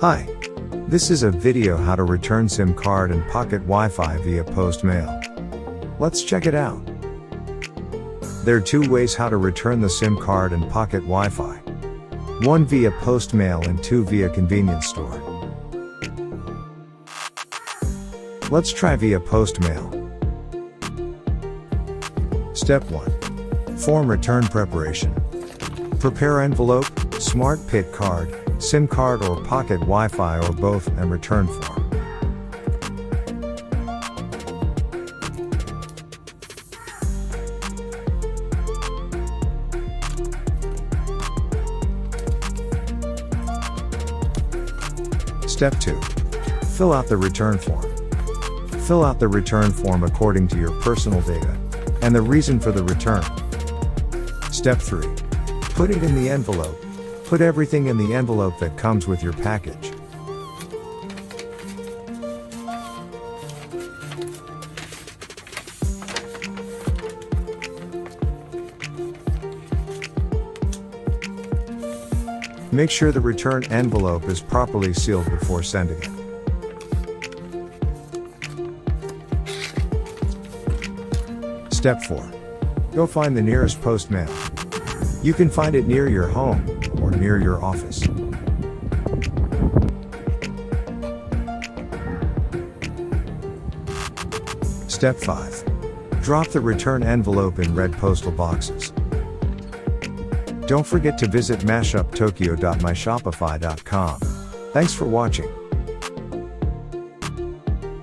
Hi. This is a video how to return SIM card and pocket Wi-Fi via Postmail. Let's check it out. There are two ways how to return the SIM card and pocket Wi-Fi. One via Postmail and two via convenience store. Let's try via Postmail. Step 1. Form return preparation. Prepare envelope, smart PIT card, SIM card or pocket Wi-Fi or both and return form. Step 2. Fill out the return form. Fill out the return form according to your personal data and the reason for the return. Step 3. Put it in the envelope. Put everything in the envelope that comes with your package. Make sure the return envelope is properly sealed before sending it. Step 4. Go find the nearest Postmail. You can find it near your home or near your office. Step 5. Drop the return envelope in red postal boxes. Don't forget to visit mashuptokyo.myshopify.com. Thanks for watching.